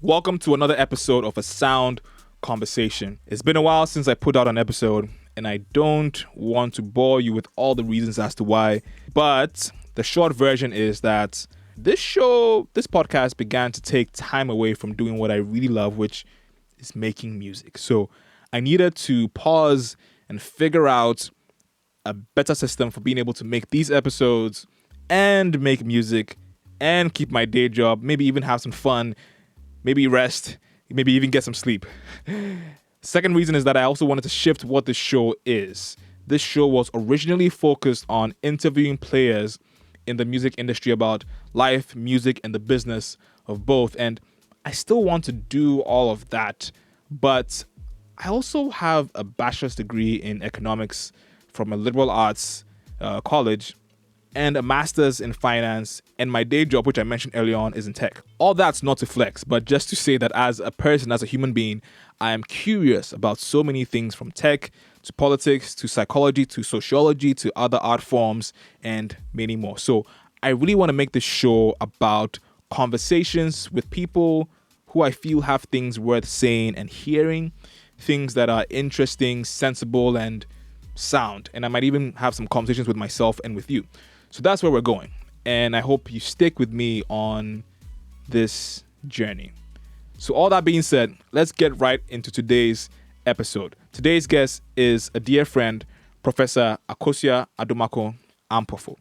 Welcome to another episode of A Sound Conversation. It's been a while since I put out an episode, and I don't want to bore you with all the reasons as to why, but the short version is that this podcast began to take time away from doing what I really love, which is making music. So I needed to pause and figure out a better system for being able to make these episodes and make music and keep my day job, maybe even have some fun, maybe rest, maybe even get some sleep. Second reason is that I also wanted to shift what this show is. This show was originally focused on interviewing players in the music industry about life, music, and the business of both. And I still want to do all of that, but I also have a bachelor's degree in economics from a liberal arts college and a master's in finance, and my day job, which I mentioned earlier on, is in tech. All that's not to flex, but just to say that as a person, as a human being, I am curious about so many things, from tech to politics to psychology to sociology to other art forms and many more. So I really want to make this show about conversations with people who I feel have things worth saying and hearing, things that are interesting, sensible, and sound. And I might even have some conversations with myself and with you. So that's where we're going. And I hope you stick with me on this journey. So all that being said, let's get right into today's episode. Today's guest is a dear friend, Professor Akosia Adomako Ampofo.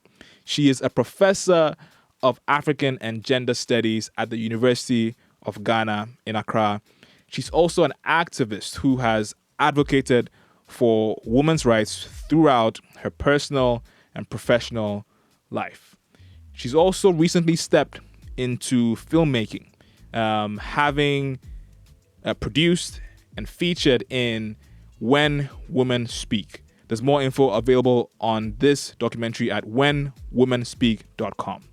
She is a professor of African and Gender Studies at the University of Ghana in Accra. She's also an activist who has advocated for women's rights throughout her personal and professional life. She's also recently stepped into filmmaking, having produced and featured in When Women Speak. There's more info available on this documentary at whenwomenspeak.com.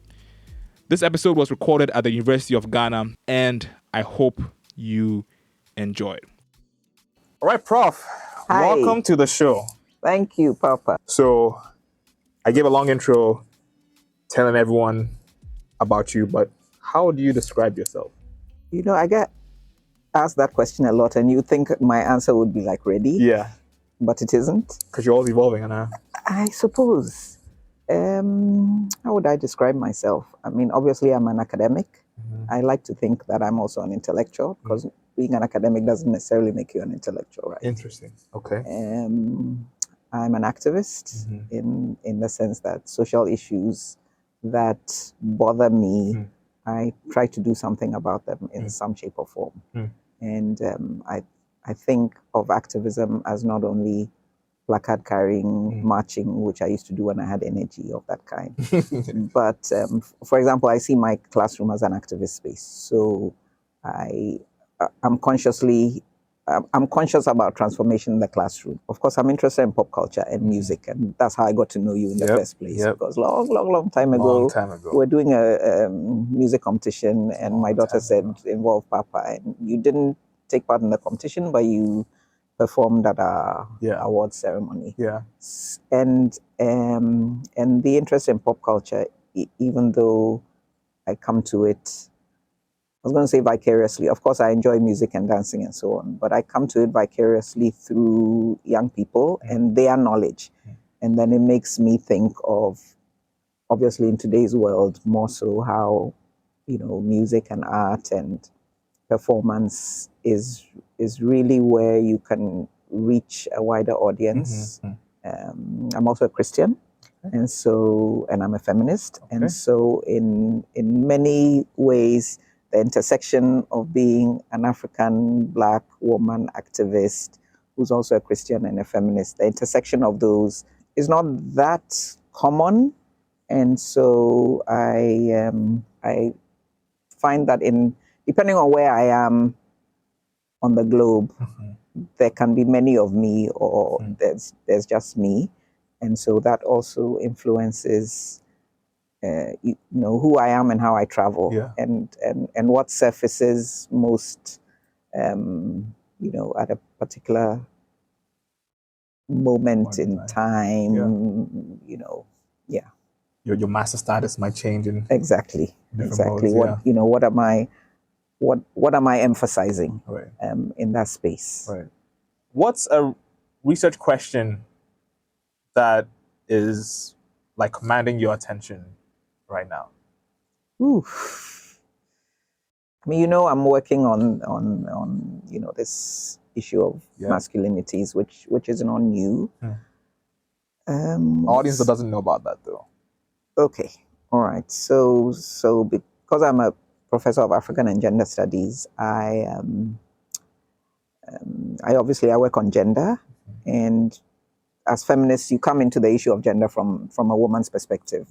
This episode was recorded at the University of Ghana, and I hope you enjoy it. All right, Prof. Hi. Welcome to the show. Thank you, Papa. So I gave a long intro telling everyone about you, but how do you describe yourself? You know, I get asked that question a lot, and you think my answer would be like ready. Yeah. But it isn't. Because you're always evolving, I suppose. How would I describe myself? I mean, obviously, I'm an academic. Mm-hmm. I like to think that I'm also an intellectual, because being an academic doesn't necessarily make you an intellectual, right? Interesting. Okay. I'm an activist in the sense that social issues that bother me, I try to do something about them in some shape or form. And I think of activism as not only placard carrying, marching, which I used to do when I had energy of that kind. But for example, I see my classroom as an activist space. So I'm conscious about transformation in the classroom. Of course, I'm interested in pop culture and music, and that's how I got to know you in the first place. Because long time ago, we were doing a music competition, and my daughter said, involve Papa, and you didn't take part in the competition, but you performed at our award ceremony. And the interest in pop culture, even though I come to it, I was going to say vicariously. Of course, I enjoy music and dancing and so on, but I come to it vicariously through young people and their knowledge. And then it makes me think of, obviously in today's world, more so how, music and art and performance is really where you can reach a wider audience. I'm also a Christian, and I'm a feminist. Okay. And so in many ways, the intersection of being an African Black woman activist who's also a Christian and a feminist, the intersection of those is not that common. And so I find that depending on where I am on the globe, there can be many of me, or there's just me. And so that also influences who I am and how I travel, and what surfaces most, at a particular moment in time, Your master status might change in exactly. modes, What am I what am I emphasizing Right. in that space? Right. What's a research question that is like commanding your attention right now? Oof. I mean, I'm working on this issue of masculinities, which is not new. Audience that doesn't know about that though. Okay, all right. So because I'm a professor of African and gender studies, I obviously I work on gender, and as feminists, you come into the issue of gender from a woman's perspective.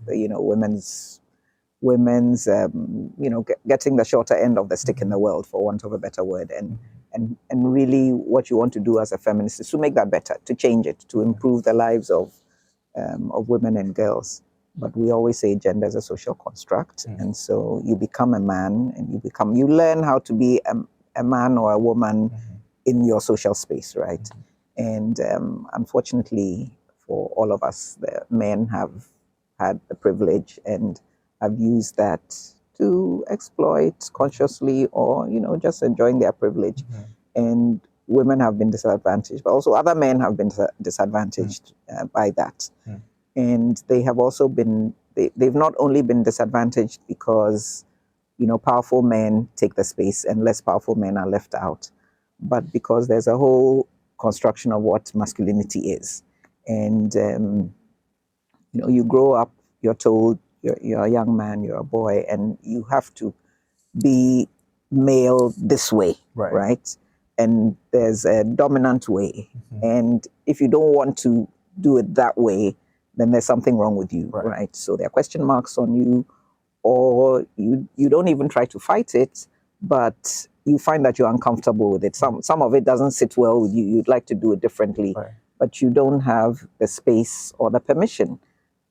Women's getting the shorter end of the stick in the world, for want of a better word, and really what you want to do as a feminist is to make that better, to change it, to improve the lives of women and girls. But we always say gender is a social construct, and so you become a man, and you learn how to be a man or a woman in your social space, right? And unfortunately for all of us, the men have had the privilege and have used that to exploit consciously, or just enjoying their privilege. And women have been disadvantaged, but also other men have been disadvantaged by that. And they have also been, they've not only been disadvantaged because powerful men take the space and less powerful men are left out, but because there's a whole construction of what masculinity is. And you grow up, you're told you're a young man, you're a boy, and you have to be male this way, right? And there's a dominant way. And if you don't want to do it that way, then there's something wrong with you, right? So there are question marks on you, or you don't even try to fight it, but you find that you're uncomfortable with it. Some of it doesn't sit well with you. You'd like to do it differently, but you don't have the space or the permission,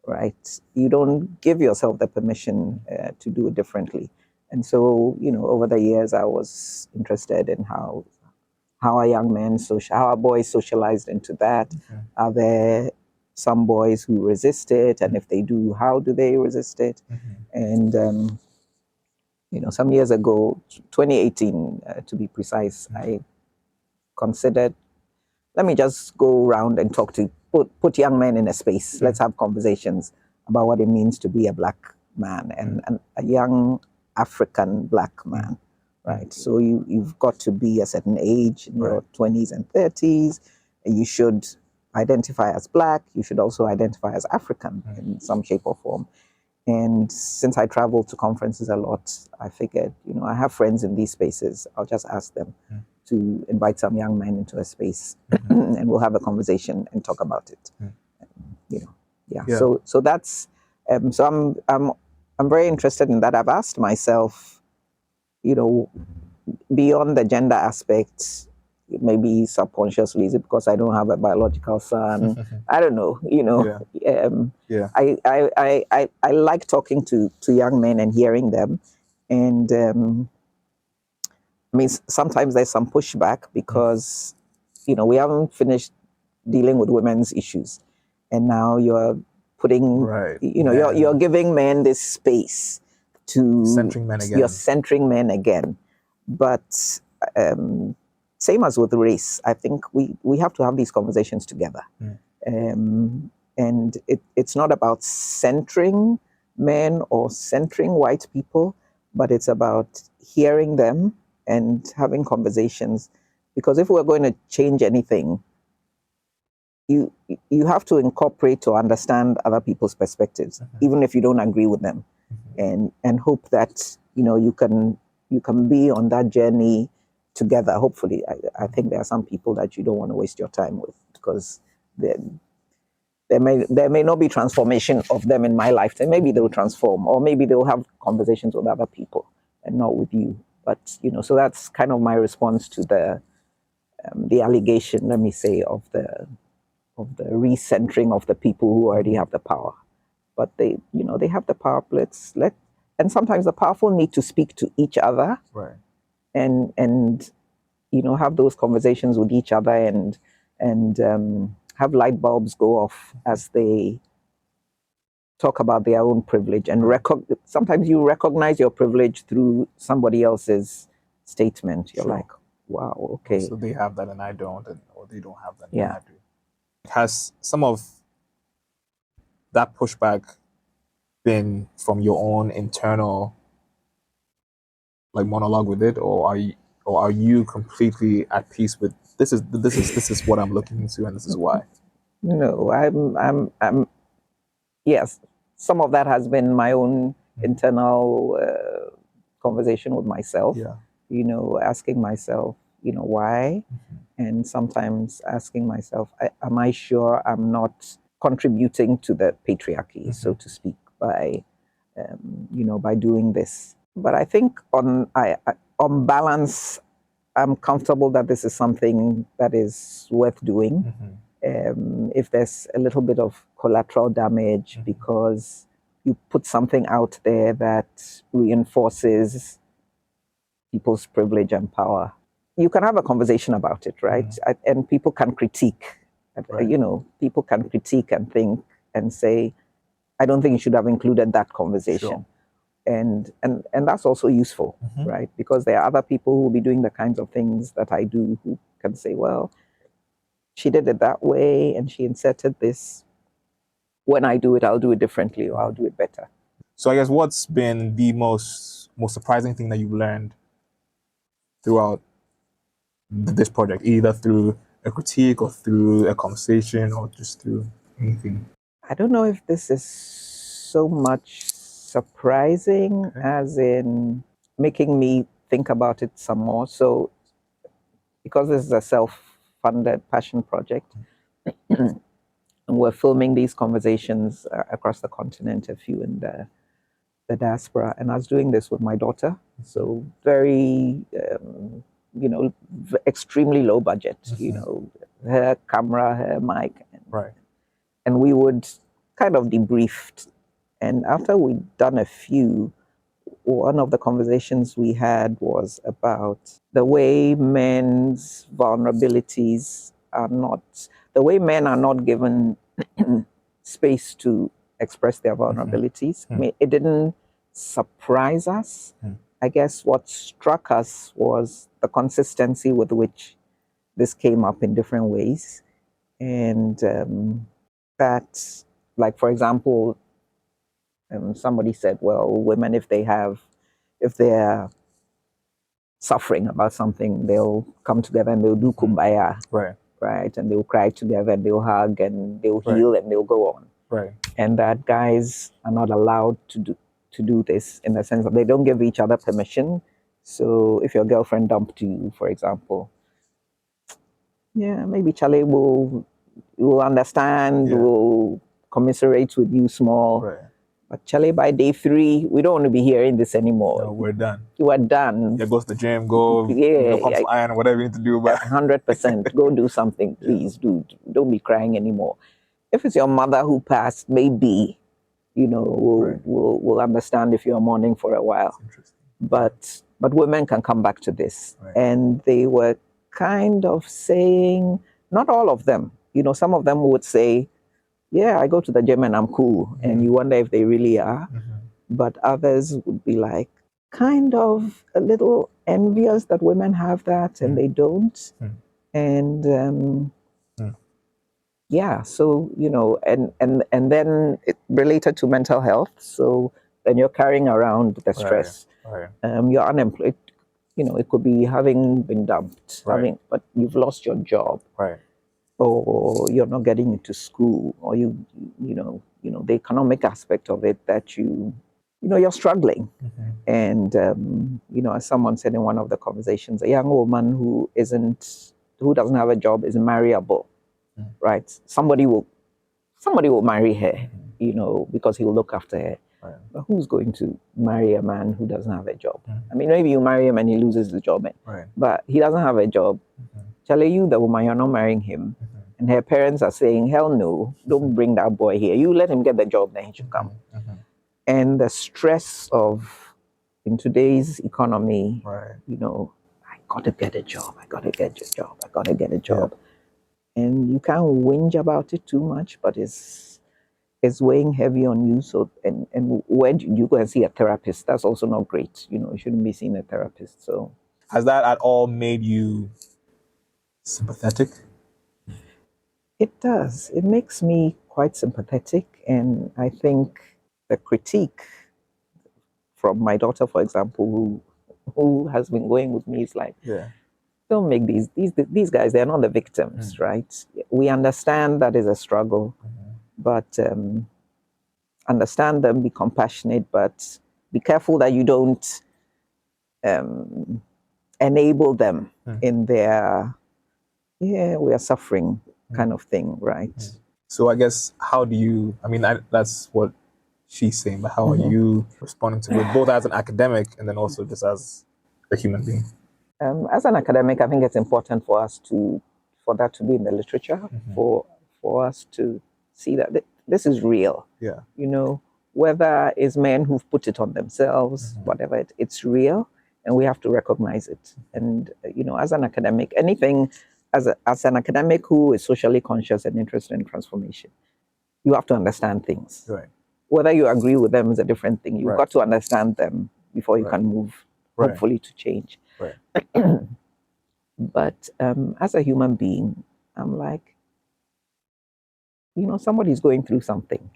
right? You don't give yourself the permission to do it differently. And so, over the years, I was interested in how are young men how are boys socialized into that? Are there some boys who resist it? And if they do, how do they resist it? And some years ago, 2018 to be precise, I considered, let me just go around and talk to put young men in a space. Let's have conversations about what it means to be a black man and a young African black man, right? So you've got to be a certain age, in your 20s and 30s. And you should identify as black. You should also identify as African in some shape or form. And since I travel to conferences a lot, I figured, I have friends in these spaces. I'll just ask them to invite some young men into a space, and we'll have a conversation and talk about it. So that's so I'm very interested in that. I've asked myself, beyond the gender aspect, maybe subconsciously, is it because I don't have a biological son? I don't know. I like talking to young men and hearing them, and I mean, sometimes there's some pushback because we haven't finished dealing with women's issues, and now you're putting you're giving men this space to centering men again. You're centering men again, but same as with race, I think we have to have these conversations together. And it's not about centering men or centering white people, but it's about hearing them and having conversations. Because if we're going to change anything, you have to incorporate or understand other people's perspectives, even if you don't agree with them, and hope that you can be on that journey together. Hopefully, I think there are some people that you don't want to waste your time with, because there may not be transformation of them in my lifetime. Maybe they'll transform, or maybe they'll have conversations with other people and not with you. But so that's kind of my response to the allegation, let me say, of the recentering of the people who already have the power. But they have the power. And sometimes the powerful need to speak to each other, and have those conversations with each other, and have light bulbs go off as they talk about their own privilege. And sometimes you recognize your privilege through somebody else's statement, you're like, wow, okay. So they have that and I don't, or they don't have that and yeah. I do. Has some of that pushback been from your own internal like monologue with it, or are you completely at peace with this is what I'm looking into and this is why? No, I'm yes, some of that has been my own internal conversation with myself. Asking myself, why? And sometimes asking myself, am I sure I'm not contributing to the patriarchy, so to speak, by by doing this? But I think on balance, I'm comfortable that this is something that is worth doing. If there's a little bit of collateral damage because you put something out there that reinforces people's privilege and power, you can have a conversation about it, right? And people can critique. People can critique and think and say, I don't think you should have included that conversation. And that's also useful, right? Because there are other people who will be doing the kinds of things that I do who can say, well, she did it that way and she inserted this. When I do it, I'll do it differently or I'll do it better. So I guess what's been the most surprising thing that you've learned throughout this project, either through a critique or through a conversation or just through anything? I don't know if this is so much surprising as in making me think about it some more. So because this is a self-funded passion project, and we're filming these conversations across the continent, a few in the diaspora, and I was doing this with my daughter. So very, extremely low budget. Her camera, her mic, and we would kind of debrief. And after we'd done a few, one of the conversations we had was about the way men's vulnerabilities are not, the way men are not given space to express their vulnerabilities. I mean, it didn't surprise us. I guess what struck us was the consistency with which this came up in different ways. And that, like, for example, somebody said, well, women, if they're suffering about something, they'll come together and they'll do kumbaya. Right. And they'll cry together and they'll hug and they'll heal and they'll go on. And that guys are not allowed to do this, in the sense that they don't give each other permission. So if your girlfriend dumped you, for example, maybe Charlie will understand, will commiserate with you small. But Charlie, by day 3, we don't want to be hearing this anymore. No, we're done. You are done. Go to the gym, go pump some iron or whatever you need to do. But 100%, go do something, please, dude. Don't be crying anymore. If it's your mother who passed, maybe, we'll understand if you're mourning for a while. But women can come back to this. And they were kind of saying, not all of them, some of them would say, yeah, I go to the gym and I'm cool. And you wonder if they really are. But others would be like, kind of a little envious that women have that and they don't. And so, and then it related to mental health. So then you're carrying around the stress. You're unemployed. It could be having been dumped, but you've lost your job. Or you're not getting into school, or the economic aspect of it that you're struggling. And as someone said in one of the conversations, a young woman who doesn't have a job is marryable, right? Somebody will marry her, because he'll look after her. But who's going to marry a man who doesn't have a job? I mean, maybe you marry him and he loses the job, but he doesn't have a job. Charlie, you, the woman, you're not marrying him. And her parents are saying, hell no, don't bring that boy here. You let him get the job, then he should come. And the stress of, in today's economy, I got to get a job, I got to get a job, I got to get a job. And you can't whinge about it too much, but it's weighing heavy on you. So, and when you go and see a therapist, that's also not great. You shouldn't be seeing a therapist. So Has that at all made you sympathetic? It does. It makes me quite sympathetic, and I think the critique from my daughter, for example, who has been going with me, is like, don't make these guys. They're not the victims, right? We understand that is a struggle, but understand them, be compassionate, but be careful that you don't enable them in their we are suffering kind of thing, right? So I guess how do you? I mean, that's what she's saying, but how are you responding to it, both as an academic and then also just as a human being? As an academic, I think it's important for that to be in the literature, for us to see that this is real. Yeah. You know, whether it's men who've put it on themselves, whatever, it's real, and we have to recognize it. And as an academic, anything as an academic who is socially conscious and interested in transformation, you have to understand things. Right. Whether you agree with them is a different thing. You've got to understand them before you can move, hopefully, to change. Right. But as a human being, I'm like, somebody's going through something.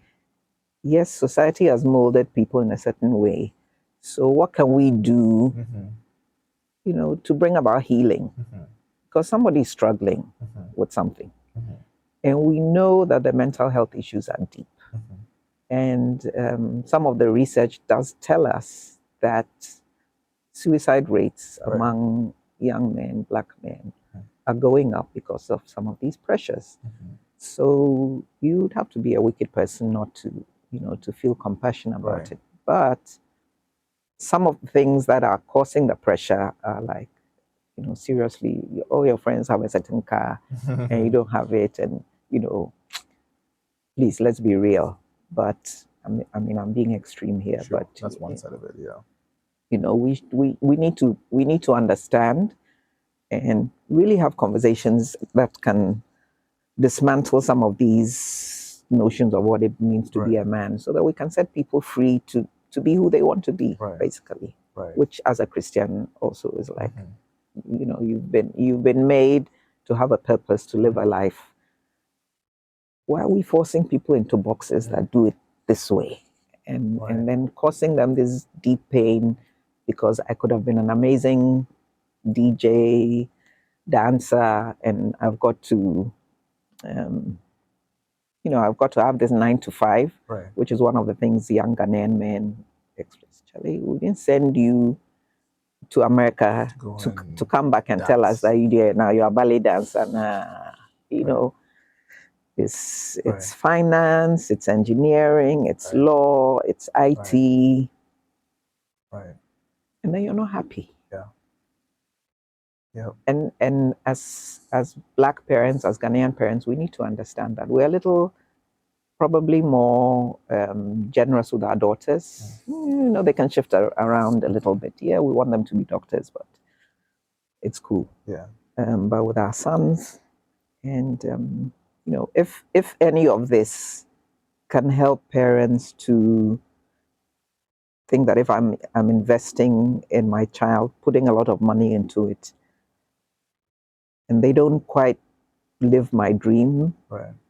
Yes, society has molded people in a certain way. So what can we do, to bring about healing? Because somebody's struggling with something. And we know that the mental health issues are deep. And some of the research does tell us that suicide rates among young men, Black men, are going up because of some of these pressures. So you'd have to be a wicked person not to, to feel compassion about it. But some of the things that are causing the pressure are like, seriously, all your friends have a certain car and you don't have it, and please, let's be real. But I'm being extreme here, Sure. but that's one side of it, yeah. We need to understand and really have conversations that can dismantle some of these notions of what it means to be a man, so that we can set people free to be who they want to be, basically. Which, as a Christian, also is like, you've been made to have a purpose, to live a life. Why are we forcing people into boxes that do it this way, and then causing them this deep pain? Because I could have been an amazing DJ, dancer, and I've got to I've got to have this 9 to 5, which is one of the things young Ghanaian men express. Charlie, we didn't send you to America to come back and tell us that now you're a ballet dancer. It's finance, it's engineering, it's law, it's IT. And then you're not happy. Yeah. And as Black parents, as Ghanaian parents, we need to understand that we're a little probably more generous with our daughters. They can shift around a little bit. Yeah, we want them to be doctors, but it's cool. Yeah. But with our sons, and if any of this can help parents to think that if I'm investing in my child, putting a lot of money into it, and they don't quite live my dream,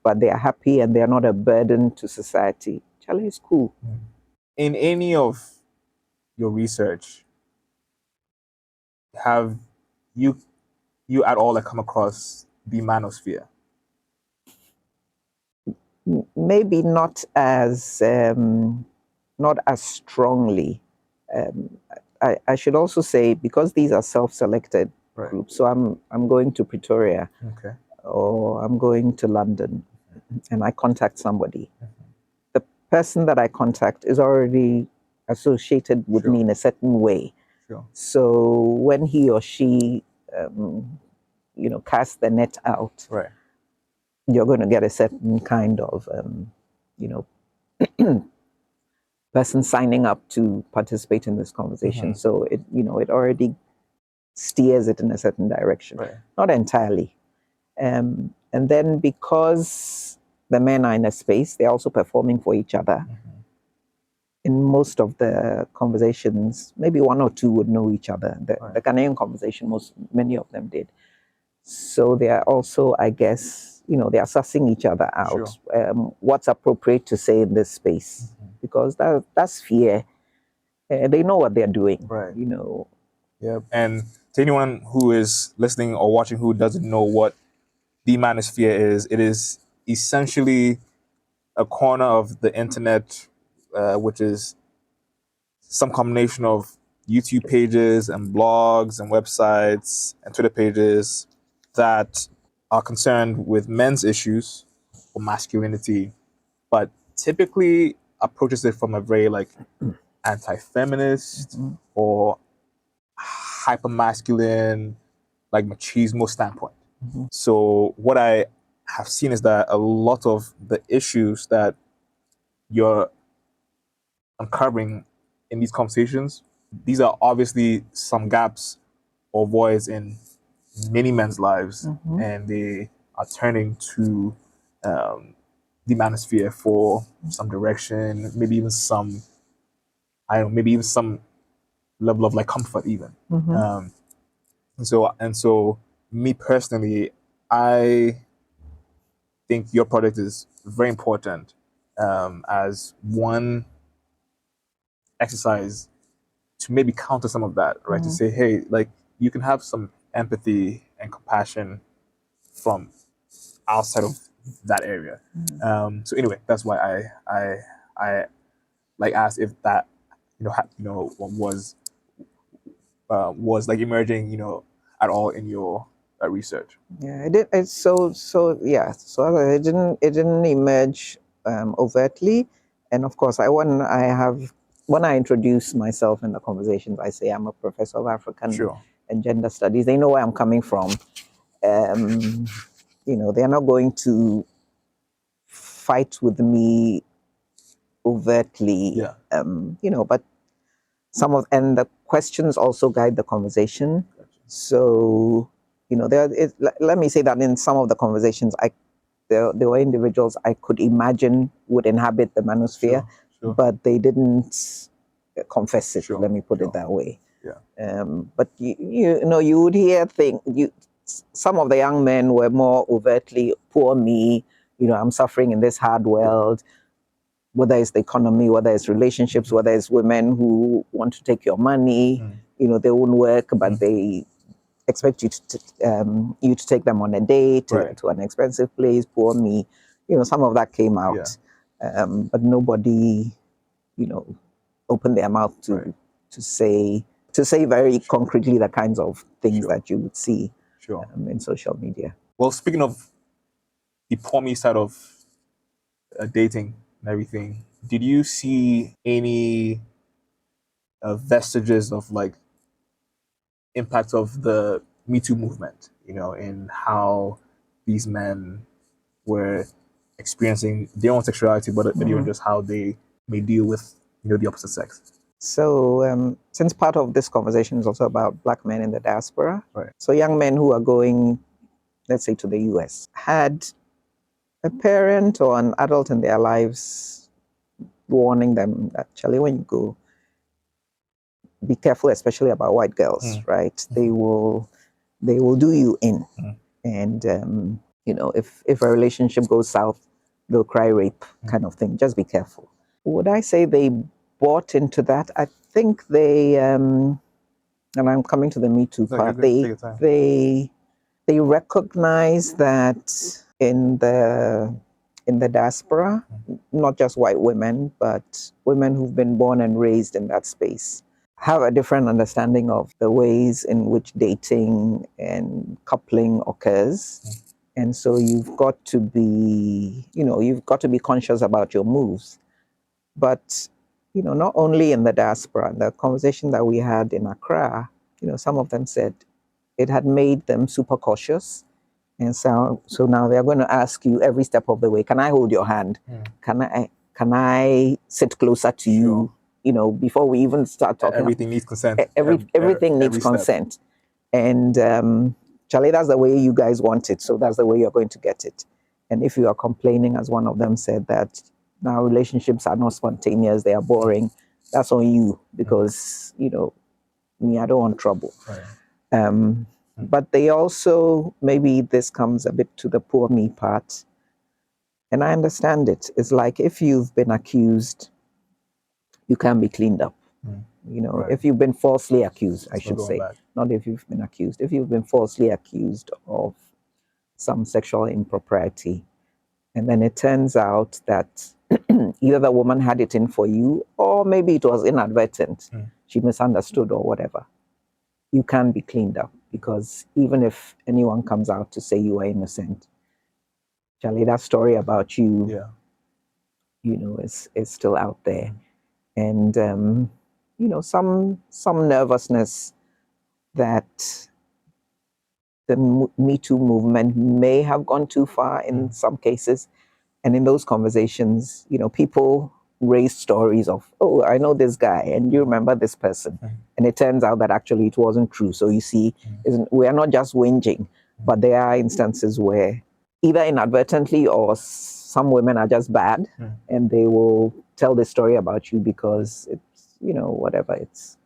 but they are happy and they are not a burden to society, Charlie, is cool. In any of your research, have you at all come across the manosphere? Maybe not as strongly. I should also say, because these are self-selected groups, so I'm going to Pretoria, or I'm going to London, and I contact somebody. The person that I contact is already associated with me in a certain way. So when he or she, casts the net out, you're going to get a certain kind of, person signing up to participate in this conversation. So it already steers it in a certain direction, not entirely. And then because the men are in a space, they're also performing for each other. in most of the conversations, maybe one or two would know each other. The Ghanaian conversation, many of them did. So they are also, I guess, they are sussing each other out. Sure. What's appropriate to say in this space, because that's fear. They know what they're doing, right? Yeah. And to anyone who is listening or watching who doesn't know what the Manosphere is, it is essentially a corner of the internet, which is some combination of YouTube pages and blogs and websites and Twitter pages that are concerned with men's issues or masculinity, but typically approaches it from a very anti-feminist or hyper-masculine, machismo standpoint. So what I have seen is that a lot of the issues that you're uncovering in these conversations, these are obviously some gaps or voids in many men's lives, and they are turning to the Manosphere for some direction, maybe even some level of comfort even. And so me personally, I think your project is very important as one exercise to maybe counter some of that, right? To say, hey, you can have some empathy and compassion from outside of that area. So anyway, that's why I asked if that was emerging at all in your research. Yeah, it did. So it didn't emerge overtly, and of course, when I introduce myself in the conversations, I say I'm a professor of African and gender studies. They know where I'm coming from. They are not going to fight with me overtly. But and the questions also guide the conversation. So, let me say that in some of the conversations, there were individuals I could imagine would inhabit the Manosphere, but they didn't confess it. Let me put it that way. But you would hear things. Some of the young men were more overtly, poor me. I'm suffering in this hard world. Whether it's the economy, whether it's relationships, whether it's women who want to take your money, they won't work, but they expect you to take them on a date to an expensive place. Poor me, some of that came out, but nobody, opened their mouth to say very concretely the kinds of things that you would see in social media. Well, speaking of the poor me side of dating and everything, did you see any vestiges of impact of the Metoo movement, in how these men were experiencing their own sexuality, but even just how they may deal with, the opposite sex? So, since part of this conversation is also about Black men in the diaspora, so young men who are going, let's say, to the US, had a parent or an adult in their lives warning them that, Charlie, when you go, be careful, especially about white girls, right? They will do you in. And, if a relationship goes south, they'll cry rape kind of thing. Just be careful. Would I say they bought into that? I think they, and I'm coming to the Me Too part, they recognize that in the diaspora, not just white women, but women who've been born and raised in that space, have a different understanding of the ways in which dating and coupling occurs. And so you've got to be conscious about your moves. But, not only in the diaspora, the conversation that we had in Accra, some of them said it had made them super cautious. And so now they're going to ask you every step of the way, can I hold your hand? Can I sit closer to you? Before we even start talking. Everything needs consent. Everything needs consent. Step. And Charlie, that's the way you guys want it. So that's the way you're going to get it. And if you are complaining, as one of them said, that now relationships are not spontaneous, they are boring. That's on you because, me, I don't want trouble. But they also, maybe this comes a bit to the poor me part, and I understand it. It's like if you've been accused, you can be cleaned up. If you've been falsely accused, I should say, not if you've been accused. If you've been falsely accused of some sexual impropriety, and then it turns out that either the woman had it in for you, or maybe it was inadvertent, she misunderstood or whatever, you can be cleaned up. Because even if anyone comes out to say you are innocent, Charlie, that story about you, is still out there. And some nervousness that the Metoo movement may have gone too far in some cases. And in those conversations, people raise stories of, oh, I know this guy, and you remember this person. And it turns out that actually it wasn't true. So you see, we are not just whinging, but there are instances where either inadvertently or some women are just bad, and they will tell the story about you because it's, whatever, it's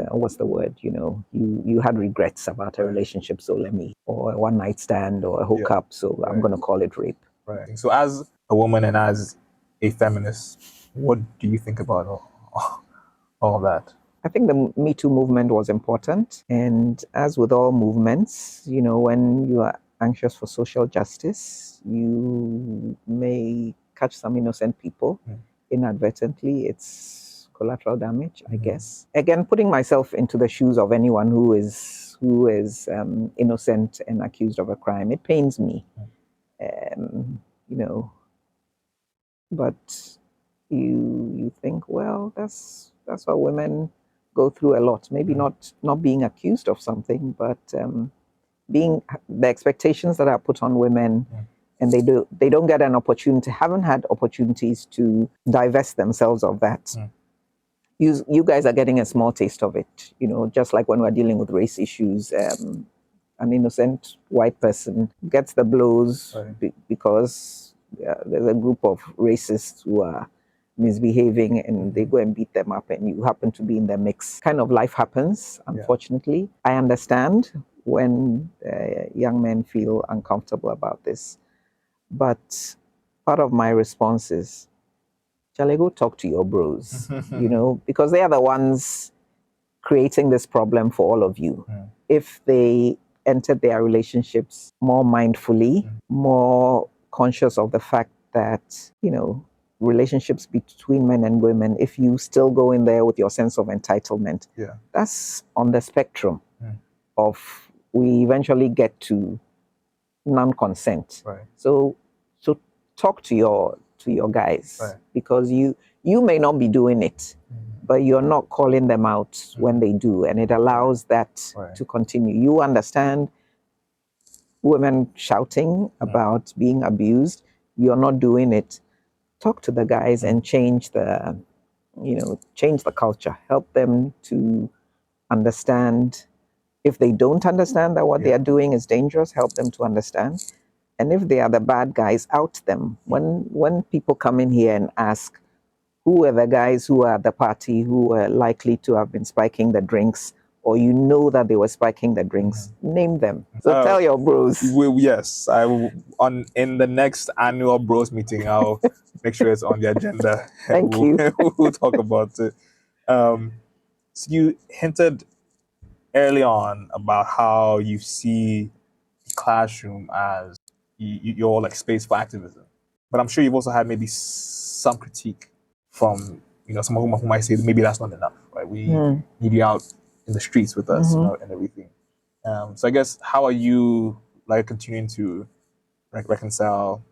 what's the word, you had regrets about a relationship, so or a one night stand or a hookup, so I'm going to call it rape. Right. So as a woman and as a feminist, what do you think about all that? I think the Me Too movement was important. And as with all movements, when you are anxious for social justice, you may catch some innocent people inadvertently. It's collateral damage, I guess. Again, putting myself into the shoes of anyone who is innocent and accused of a crime, it pains me. But you think, well, that's what women go through a lot. Maybe not being accused of something, but being the expectations that are put on women, and they don't get an opportunity, haven't had opportunities to divest themselves of that. You guys are getting a small taste of it, just like when we're dealing with race issues. An innocent white person gets the blows because there's a group of racists who are misbehaving and they go and beat them up, and you happen to be in the mix. Kind of life happens, unfortunately. I understand when young men feel uncomfortable about this, but part of my response is, shall I go talk to your bros? Because they are the ones creating this problem for all of you. If they entered their relationships more mindfully, more conscious of the fact that, relationships between men and women, if you still go in there with your sense of entitlement, that's on the spectrum of we eventually get to non-consent. So talk to your guys, because you may not be doing it, but you're not calling them out when they do, and it allows that to continue. You understand women shouting about being abused, you're not doing it. Talk to the guys and change the culture. Help them to understand. If they don't understand that what they are doing is dangerous, help them to understand. And if they are the bad guys, out them. When people come in here and ask, who were the guys who were at the party who were likely to have been spiking the drinks, or that they were spiking the drinks, name them. So tell your bros. Yes, I will, in the next annual bros meeting, I'll make sure it's on the agenda. Thank you. We'll talk about it. So you hinted early on about how you see the classroom as your like space for activism, but I'm sure you've also had maybe some critique from someone who might say that maybe that's not enough, right? We need you out in the streets with us, and everything. So I guess, how are you like continuing to reconcile?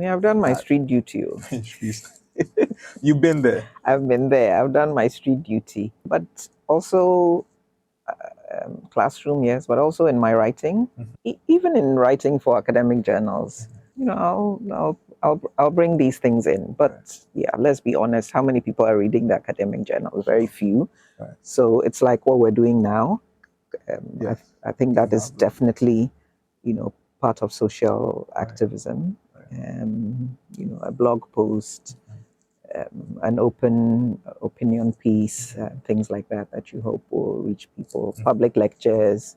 I've done my street duty. You've been there. I've been there. I've done my street duty, but also classroom, yes, but also in my writing, even in writing for academic journals. I'll bring these things in. But let's be honest, how many people are reading the academic journals? Very few. So it's like what we're doing now. I think that is definitely, part of social activism. A blog post, an open opinion piece, things like that you hope will reach people, public lectures,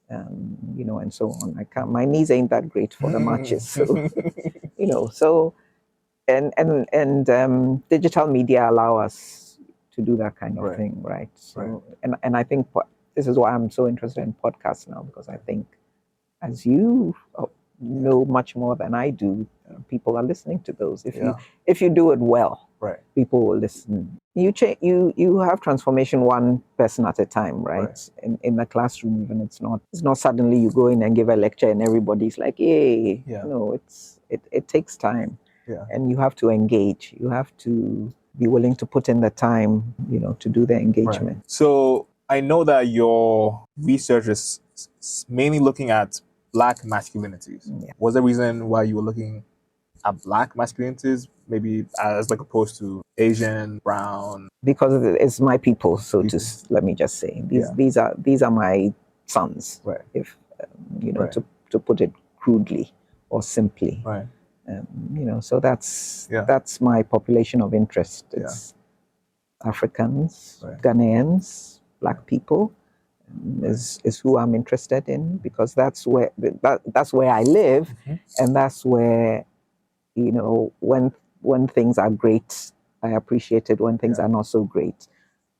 and so on. My knees ain't that great for the marches, so so and digital media allow us to do that kind of thing, right? So and I think this is why I'm so interested in podcasts now, because I think, as you know much more than I do, people are listening to those. If you do it well, people will listen. You have transformation one person at a time, right? In the classroom, even it's not suddenly you go in and give a lecture and everybody's like, yay. No, it takes time, and you have to engage. You have to be willing to put in the time, to do the engagement. So I know that your research is mainly looking at Black masculinities. Was there a reason why you were looking at Black masculinities, maybe as like opposed to Asian, brown? Because it's my people, let me just say, these are my sons, if to put it crudely or simply, so that's my population of interest. It's Africans, Ghanaians, Black people is who I'm interested in, because that's where I live, and that's where when things are great, I appreciate it. When things are not so great,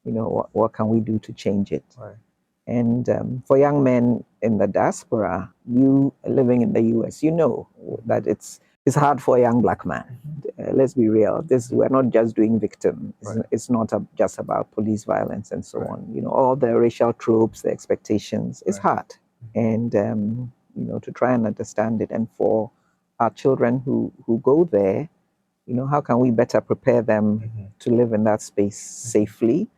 what can we do to change it? And for young men in the diaspora, you living in the US, that it's hard for a young Black man. Let's be real. We're not just doing victim. It's not just about police violence and so on. All the racial tropes, the expectations. It's hard, and to try and understand it. And for our children who go there, how can we better prepare them to live in that space safely,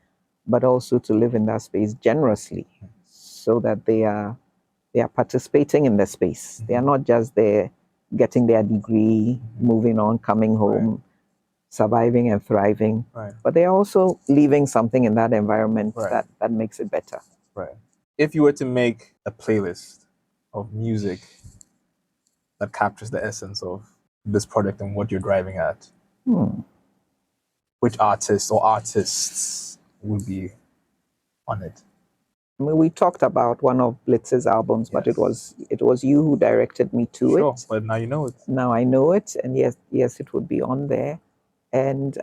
but also to live in that space generously, so that they are participating in the space. They are not just there getting their degree, moving on, coming home, surviving and thriving, but they are also leaving something in that environment that makes it better. If you were to make a playlist of music that captures the essence of this project and what you're driving at, which artist or artists would be on it? I mean, we talked about one of Blitz's albums, but it was you who directed me to it. Sure, but now you know it. Now I know it, and yes, it would be on there. And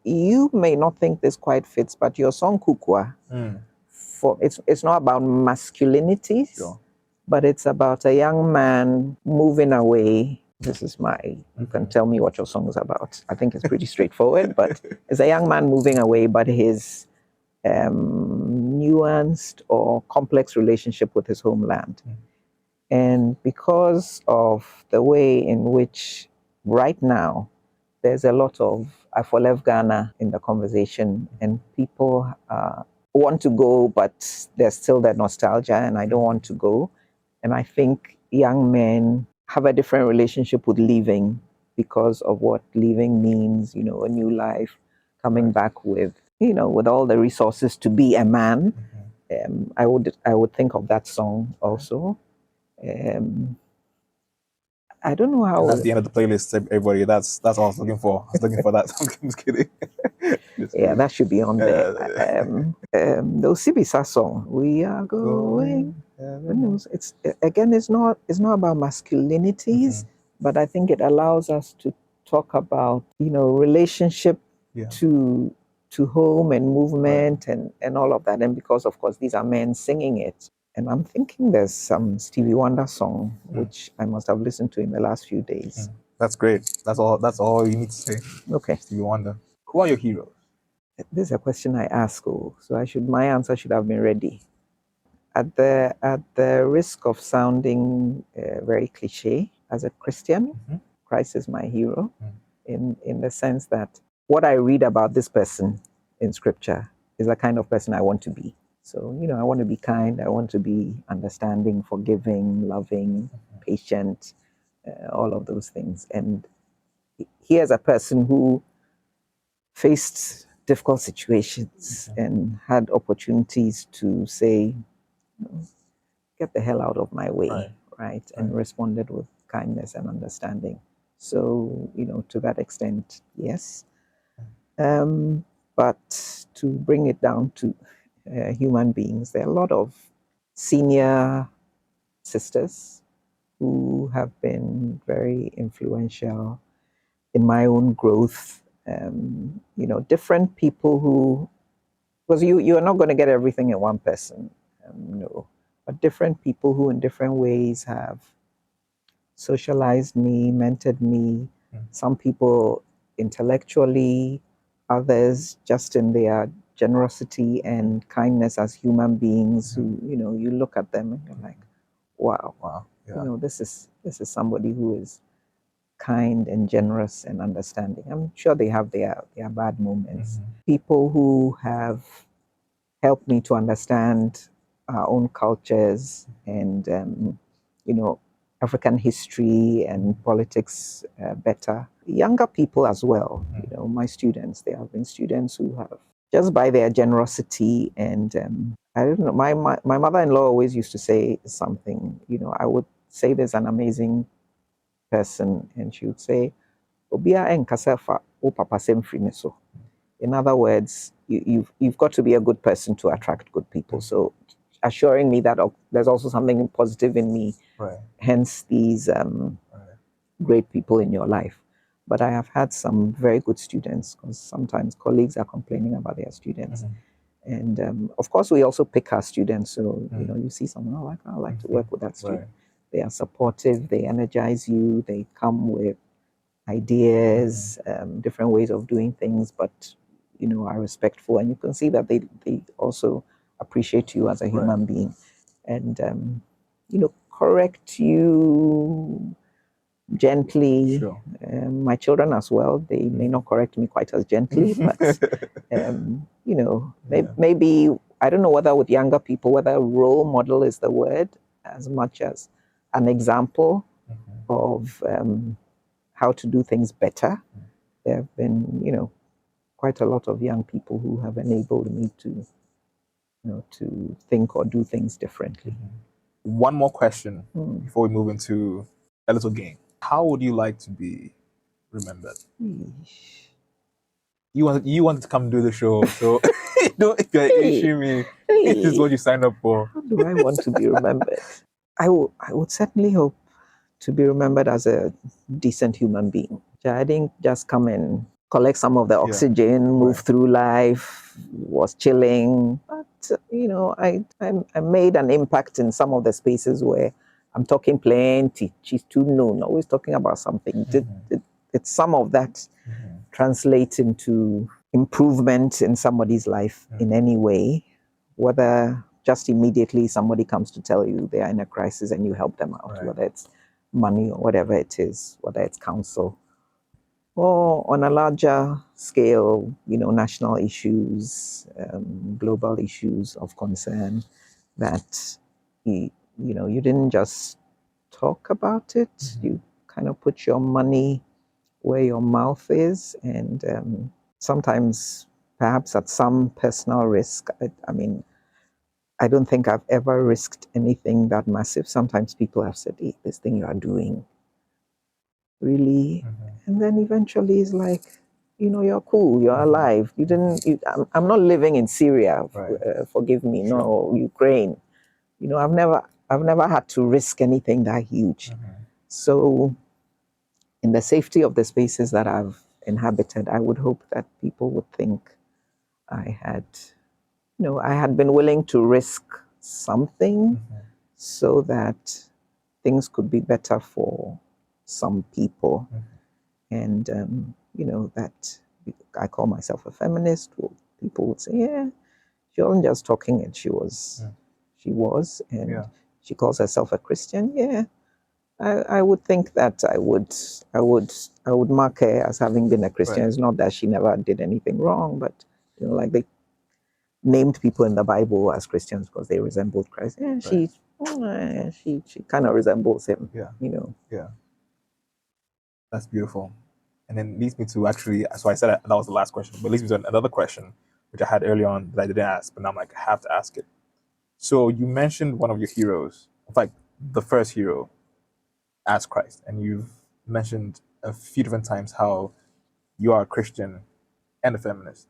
you may not think this quite fits, but your song Kukwa, it's not about masculinity, but it's about a young man moving away. This is you can tell me what your song is about. I think it's pretty straightforward, but it's a young man moving away, but his nuanced or complex relationship with his homeland. And because of the way in which right now there's a lot of I for left Ghana in the conversation, and people want to go, but there's still that nostalgia, and I don't want to go. And I think young men have a different relationship with leaving, because of what leaving means, a new life, coming back with all the resources to be a man. I would think of that song also. I don't know how. And that's the end of the playlist, everybody. That's all I was looking for. I was looking for that. I'm just kidding. That should be on there. The Sibisa song, "We Are Going." It's not about masculinities, but I think it allows us to talk about relationship to home and movement and all of that. And because of course these are men singing it. And I'm thinking there's some Stevie Wonder song, which I must have listened to in the last few days. That's great. That's all you need to say. Okay. Stevie Wonder. Who are your heroes? This is a question I ask, so my answer should have been ready. At the risk of sounding very cliche, as a Christian, Christ is my hero, in the sense that what I read about this person in Scripture is the kind of person I want to be. So, I want to be kind, I want to be understanding, forgiving, loving, patient, all of those things. And here's a person who faced difficult situations and had opportunities to say, get the hell out of my way, right? And responded with kindness and understanding. So, to that extent, yes. But to bring it down to human beings, there are a lot of senior sisters who have been very influential in my own growth. Different people who, because you are not going to get everything in one person, no, but different people who in different ways have socialized me, mentored me. Some people intellectually, others just in their generosity and kindness as human beings who, you look at them and you're like, wow. Yeah. This is somebody who is kind and generous and understanding. I'm sure they have their bad moments. People who have helped me to understand our own cultures and African history and politics better. Younger people as well, my students. There have been students who have, just by their generosity and I don't know. My mother-in-law always used to say something. I would say there's an amazing person, and she would say, "Obia enkasa fa o papa sem free me so." In other words, you've got to be a good person to attract good people. So assuring me that there's also something positive in me, right. Hence these great people in your life. But I have had some very good students, because sometimes colleagues are complaining about their students. And of course, we also pick our students. So, you see someone, I like to work with that student. Right. They are supportive, they energize you, they come with ideas, different ways of doing things, but are respectful, and you can see that they also appreciate you as a human being, and correct you gently. Sure. My children as well, they may not correct me quite as gently, but maybe I don't know whether with younger people whether role model is the word as much as an example of how to do things better. There have been, quite a lot of young people who have enabled me to, to think or do things differently. One more question before we move into a little game. How would you like to be remembered? You wanted to come do the show, so if you're issuing me, this is what you signed up for. How do I want to be remembered? I would certainly hope to be remembered as a decent human being. I didn't just come and collect some of the oxygen, move through life, was chilling. But, I made an impact in some of the spaces where I'm talking plenty. She's too known, always talking about something. Did some of that translate into improvement in somebody's life in any way? Whether just immediately somebody comes to tell you they are in a crisis and you help them out, whether it's money or whatever it is, whether it's counsel, or on a larger scale, national issues, global issues of concern that you didn't just talk about it, you kind of put your money where your mouth is, and sometimes perhaps at some personal risk. I mean, I don't think I've ever risked anything that massive. Sometimes people have said, hey, this thing you are doing, really? And then eventually it's like, you're cool, you're alive. You didn't, I'm not living in Syria, forgive me, no, Ukraine. I've never had to risk anything that huge. So in the safety of the spaces that I've inhabited, I would hope that people would think I had been willing to risk something so that things could be better for some people. And, that I call myself a feminist. People would say, yeah, she wasn't just talking it, she was. And she calls herself a Christian. Yeah, I would think that I would mark her as having been a Christian. It's not that she never did anything wrong, but like they named people in the Bible as Christians because they resembled Christ. Yeah, she kind of resembles him. Yeah. That's beautiful. And then leads me to actually, so I said that was the last question, but leads me to another question, which I had early on that I didn't ask, but now I'm like, I have to ask it. So you mentioned one of your heroes, in fact, the first hero as Christ, and you've mentioned a few different times how you are a Christian and a feminist.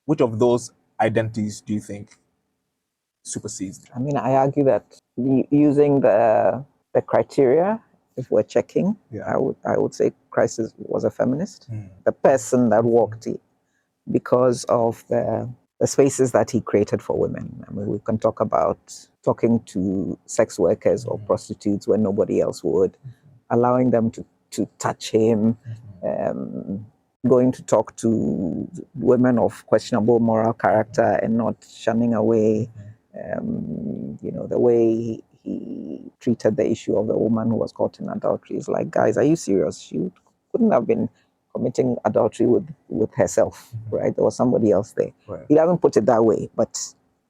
Which of those identities do you think supersedes? I mean, I argue that using the criteria, if we're checking, I would say Christ was a feminist. The person that walked it because of the spaces that he created for women. I mean, we can talk about talking to sex workers or prostitutes when nobody else would, allowing them to touch him, going to talk to women of questionable moral character and not shunning away. The way he treated the issue of the woman who was caught in adultery is like, guys, are you serious? She couldn't have been committing adultery with herself, right? There was somebody else there. Right. He doesn't put it that way, but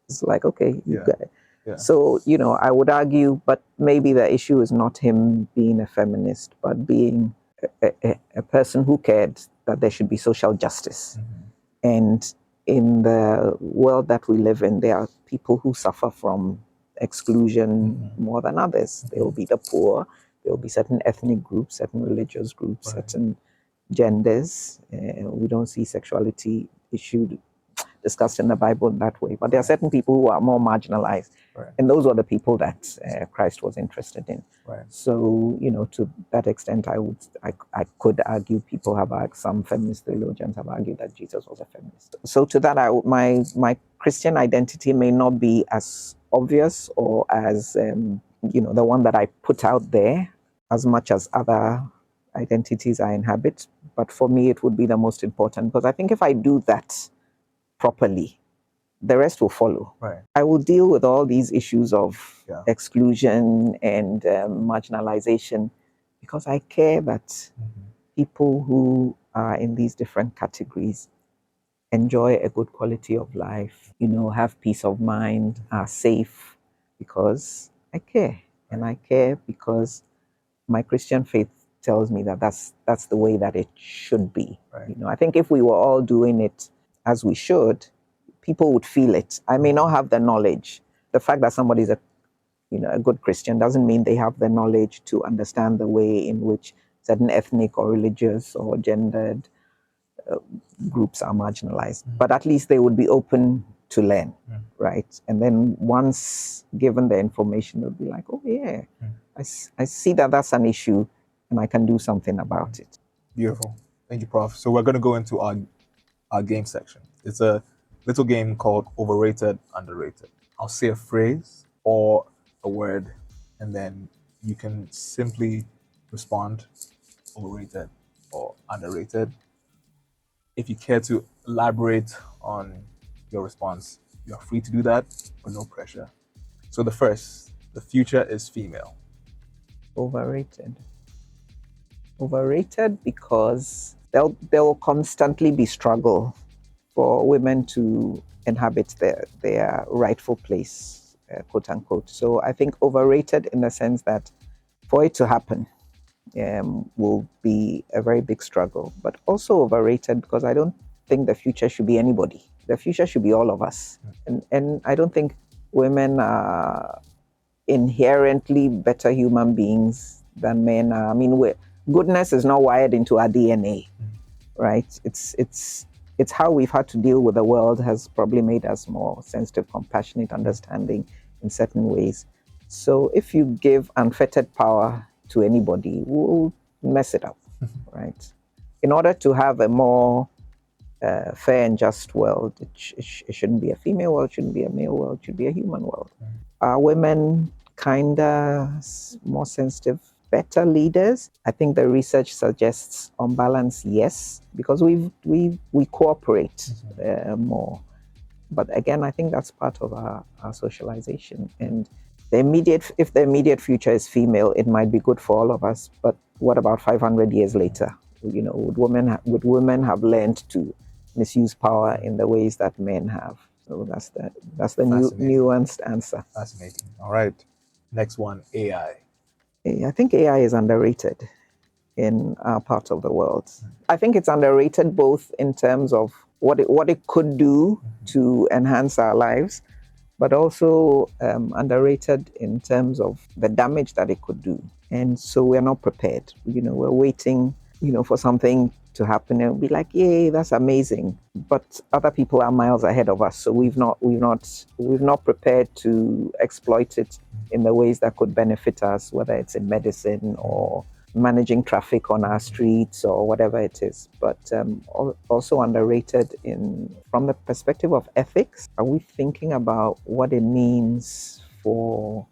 it's like, okay, you got it. Yeah. So, I would argue, but maybe the issue is not him being a feminist, but being a person who cared that there should be social justice. And in the world that we live in, there are people who suffer from exclusion more than others. There will be the poor, there will be certain ethnic groups, certain religious groups, certain genders. We don't see sexuality issued discussed in the Bible in that way. But there are certain people who are more marginalized. Right. And those are the people that Christ was interested in. Right. So, to that extent, I could argue people have argued, some feminist theologians have argued that Jesus was a feminist. So to that, my Christian identity may not be as obvious or as, the one that I put out there as much as other identities I inhabit. But for me, it would be the most important, because I think if I do that properly, the rest will follow. Right. I will deal with all these issues of exclusion and marginalization because I care that people who are in these different categories enjoy a good quality of life, have peace of mind, are safe, because I care. And I care because my Christian faith tells me that that's the way that it should be. Right. I think if we were all doing it as we should, people would feel it. I may not have the knowledge. The fact that somebody is a good Christian doesn't mean they have the knowledge to understand the way in which certain ethnic or religious or gendered groups are marginalized. But at least they would be open to learn, right? And then once given the information, they'll be like, oh yeah, I see that that's an issue and I can do something about it. Beautiful. Thank you, Prof. So we're going to go into our game section. It's a little game called Overrated Underrated. I'll say a phrase or a word, and then you can simply respond overrated or underrated. If you care to elaborate on your response, you're free to do that, but no pressure. So the future is female. Overrated. Overrated because there will constantly be struggle for women to inhabit their rightful place, quote unquote. So I think overrated in the sense that for it to happen will be a very big struggle, but also overrated because I don't think the future should be anybody. The future should be all of us. And I don't think women are inherently better human beings than men are. I mean, goodness is not wired into our DNA, right? It's how we've had to deal with the world has probably made us more sensitive, compassionate, understanding in certain ways. So if you give unfettered power to anybody, we'll mess it up, right? In order to have a more fair and just world, it shouldn't be a female world, it shouldn't be a male world, it should be a human world. Are women kinder, more sensitive, better leaders? I think the research suggests, on balance, yes, because we cooperate more. But again, I think that's part of our socialization. And if the immediate future is female, it might be good for all of us. But what about 500 years later? Would women have learned to misuse power in the ways that men have? So that's the nuanced answer. Fascinating. All right. Next one, AI. I think AI is underrated in our part of the world. I think it's underrated both in terms of what it could do to enhance our lives, but also underrated in terms of the damage that it could do. And so we're not prepared. We're waiting for something to happen and be like, yay, that's amazing. But other people are miles ahead of us. So we've not prepared to exploit it in the ways that could benefit us, whether it's in medicine or managing traffic on our streets or whatever it is. But also underrated from the perspective of ethics. Are we thinking about what it means for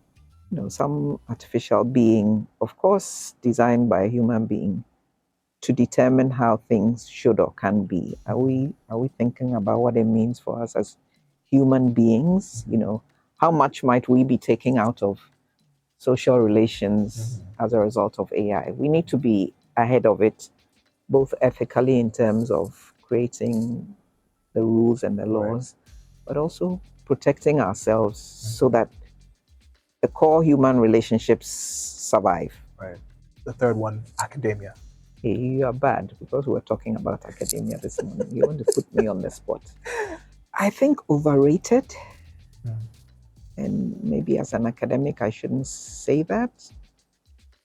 some artificial being, of course, designed by a human being, to determine how things should or can be? Are we thinking about what it means for us as human beings? How much might we be taking out of social relations as a result of AI? We need to be ahead of it, both ethically in terms of creating the rules and the laws, but also protecting ourselves so that the core human relationships survive. Right. The third one, academia. Hey, you are bad because we're talking about academia this morning. You want to put me on the spot. I think overrated. And maybe as an academic, I shouldn't say that.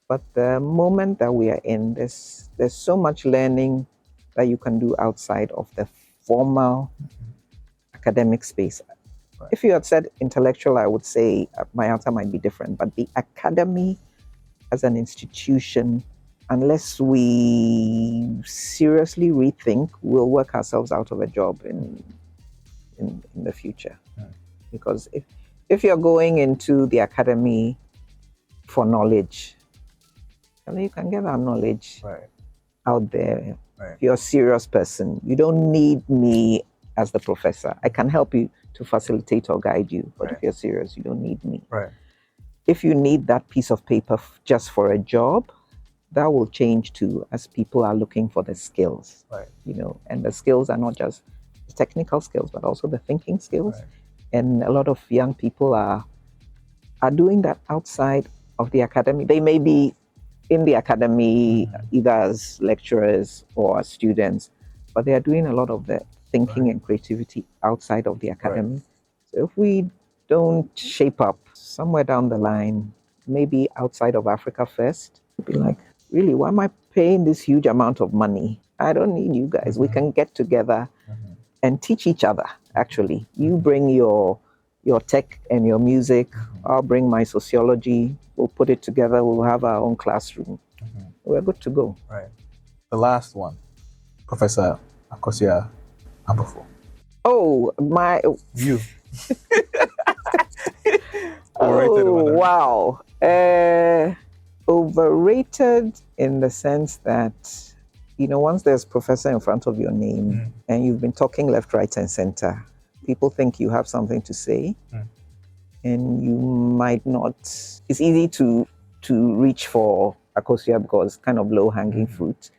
But the moment that we are in, there's so much learning that you can do outside of the formal academic space. Right. If you had said intellectual, I would say my answer might be different. But the academy as an institution, unless we seriously rethink, we'll work ourselves out of a job in the future. Because if you're going into the academy for knowledge, you can get that knowledge out there. Right. If you're a serious person, you don't need me as the professor. I can help you to facilitate or guide you. But if you're serious, you don't need me. Right. If you need that piece of paper just for a job, that will change too as people are looking for the skills. Right. And the skills are not just the technical skills, but also the thinking skills. Right. And a lot of young people are doing that outside of the academy. They may be in the academy either as lecturers or as students, but they are doing a lot of the thinking and creativity outside of the academy. Right. So if we don't shape up somewhere down the line, maybe outside of Africa first, be like, really, why am I paying this huge amount of money? I don't need you guys. We can get together and teach each other, actually. You bring your tech and your music, I'll bring my sociology, we'll put it together, we'll have our own classroom. We're good to go. Right. The last one, Professor Akosia Ampofo. Oh, my... You. Wow. Overrated in the sense that, once there's professor in front of your name and you've been talking left, right, and center, people think you have something to say and you might not. It's easy to reach for Akosia because it's kind of low-hanging fruit.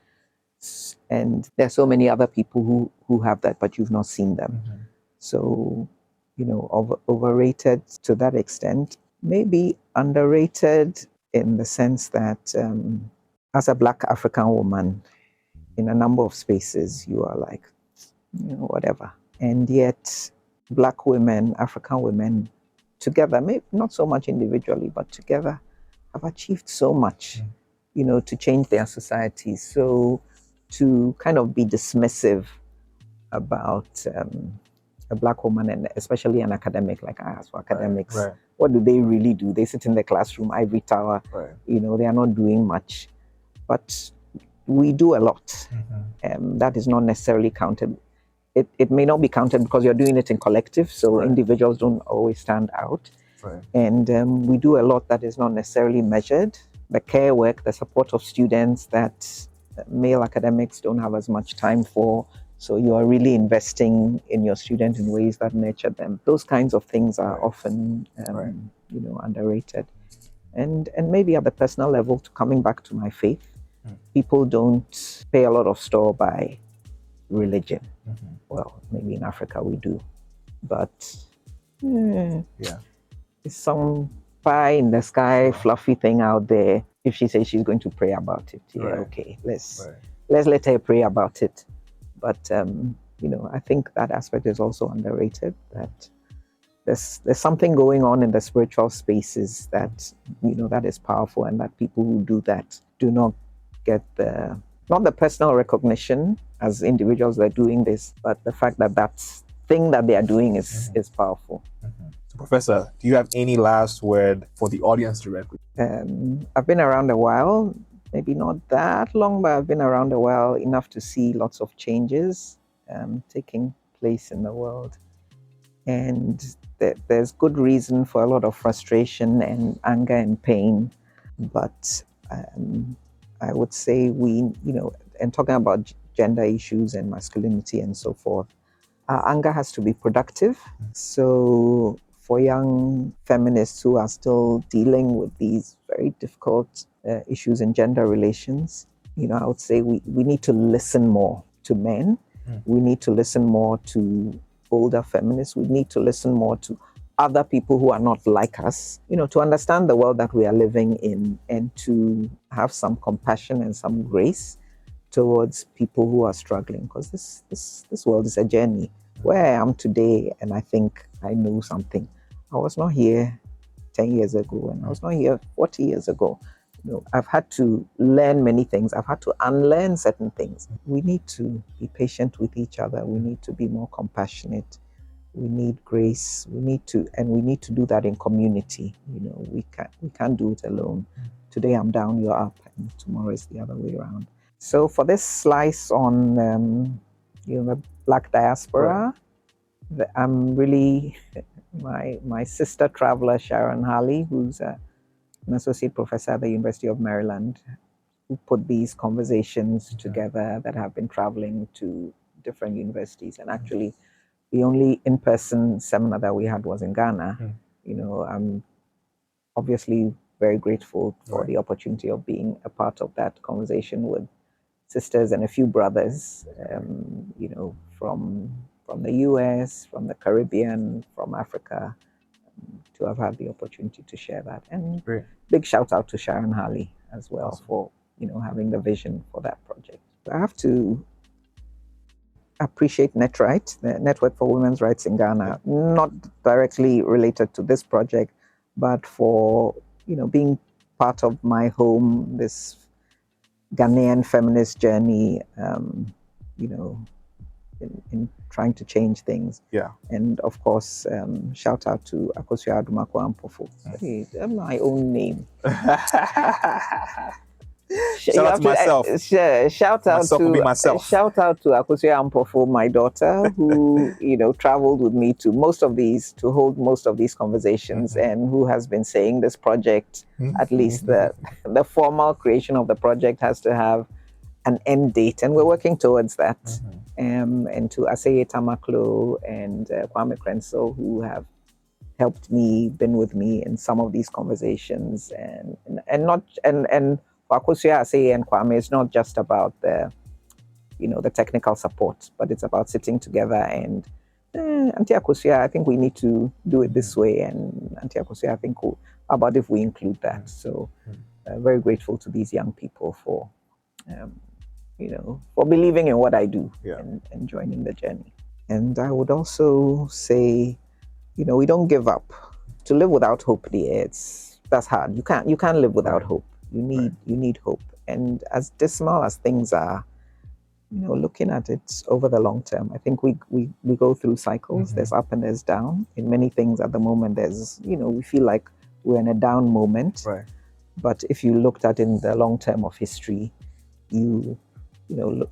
And there's so many other people who have that, but you've not seen them. So, overrated to that extent. Maybe underrated in the sense that as a Black African woman, in a number of spaces, you are like, whatever. And yet, Black women, African women, together, maybe not so much individually, but together, have achieved so much, to change their societies. So to kind of be dismissive about a Black woman, and especially an academic, like I ask for academics, what do they really do? They sit in the classroom, ivory tower, they are not doing much. But we do a lot. That is not necessarily counted. It may not be counted because you're doing it in collective, so individuals don't always stand out. And we do a lot that is not necessarily measured. The care work, the support of students that male academics don't have as much time for. So you are really investing in your students in ways that nurture them. Those kinds of things are often, underrated. And maybe at the personal level, coming back to my faith, people don't pay a lot of store by religion. Well, maybe in Africa we do, but it's some pie in the sky, fluffy thing out there. If she says she's going to pray about it, okay, let's let her pray about it. But I think that aspect is also underrated. That there's something going on in the spiritual spaces that that is powerful, and that people who do that do not get the not the personal recognition as individuals that are doing this, but the fact that that thing that they are doing is powerful. So, Professor, do you have any last word for the audience directly? I've been around a while, maybe not that long, but I've been around a while enough to see lots of changes taking place in the world. And there's good reason for a lot of frustration and anger and pain. But I would say and talking about gender issues and masculinity and so forth, our anger has to be productive. So for young feminists who are still dealing with these very difficult issues in gender relations, I would say we need to listen more to men. We need to listen more to older feminists. We need to listen more to other people who are not like us, to understand the world that we are living in and to have some compassion and some grace towards people who are struggling, because this world is a journey. Where I am today, and I think I know something. I was not here 10 years ago, and I was not here 40 years ago. I've had to learn many things. I've had to unlearn certain things. We need to be patient with each other. We need to be more compassionate. We need grace. We need to do that in community. We can't do it alone. Today I'm down, you're up, and tomorrow is the other way around. So for this slice on the Black diaspora, I'm really my sister traveler Sharon Harley, who's an associate professor at the University of Maryland, who put these conversations together that have been traveling to different universities. And actually, the only in-person seminar that we had was in Ghana. I'm obviously very grateful for the opportunity of being a part of that conversation with sisters and a few brothers, from the US, from the Caribbean, from Africa, to have had the opportunity to share that. And big shout out to Sharon Harley as well for having the vision for that project. I have to appreciate NetRight, the Network for Women's Rights in Ghana, not directly related to this project, but for being part of my home, this Ghanaian feminist journey, in trying to change things. Yeah. And of course, shout out to Adomako Ampofo. Hey, that's my own name. Shout out to myself. Shout out to Akosua Ampofo, my daughter, who traveled with me to hold most of these conversations, and who has been saying this project, at least the formal creation of the project has to have an end date, and we're working towards that. And to Aseye Tamaklo and Kwame Krenso, who have helped me, been with me in some of these conversations, and for Akosua, Aseye, and Kwame, it's not just about the technical support, but it's about sitting together and Auntie Akosua, I think we need to do it this way, and Auntie Akosua, I think how about if we include that? So very grateful to these young people for for believing in what I do and joining the journey. And I would also say, we don't give up. To live without hope, that's hard. You can't live without hope. You need hope. And as dismal as things are, looking at it over the long term, I think we go through cycles. There's up and there's down. In many things at the moment, there's, we feel like we're in a down moment. Right. But if you looked at in the long term of history, look,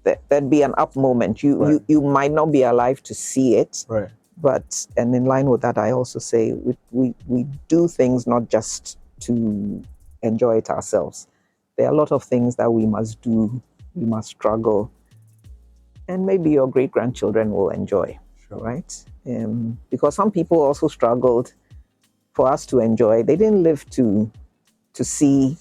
there'd be an up moment. You might not be alive to see it. Right. But, and in line with that, I also say we do things not just to enjoy it ourselves. There are a lot of things that we must do, we must struggle, and maybe your great-grandchildren will enjoy, right? Because some people also struggled for us to enjoy. They didn't live to see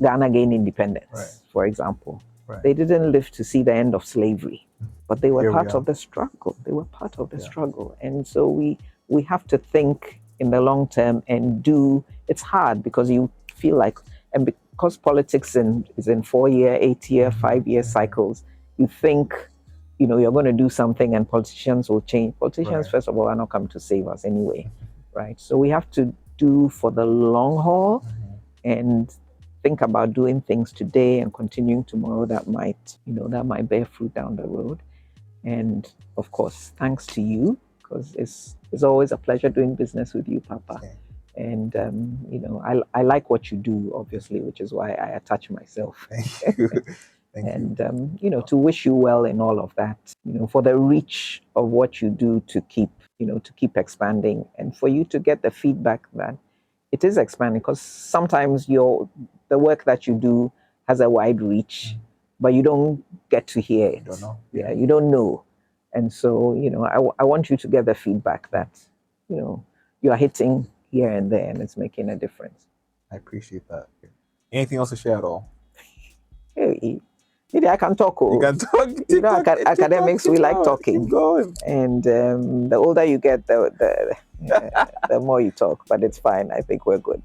Ghana gain independence, for example. Right. They didn't live to see the end of slavery, but they were part of the struggle. They were part of the struggle. And so we have to think in the long term and do. It's hard because you feel like, and because politics is in 4-year, 8-year, 5-year cycles, you think, you're going to do something and politicians will change. Politicians, first of all, are not coming to save us anyway, right? So we have to do for the long haul and think about doing things today and continuing tomorrow that might, that might bear fruit down the road. And of course, thanks to you, because it's always a pleasure doing business with you, Papa. Okay. And I like what you do, obviously, which is why I attach myself. Thank you. Thank you. To wish you well in all of that, for the reach of what you do to keep expanding, and for you to get the feedback that it is expanding, because sometimes the work that you do has a wide reach, but you don't get to hear it. You don't know. Yeah, you don't know. And so, I want you to get the feedback that, you are hitting here and there, and it's making a difference. I appreciate that. Anything else to share at all? Hey, maybe I can talk. You can talk. Academics, we like talking. Keep going. And the older you get, the more you talk. But it's fine. I think we're good.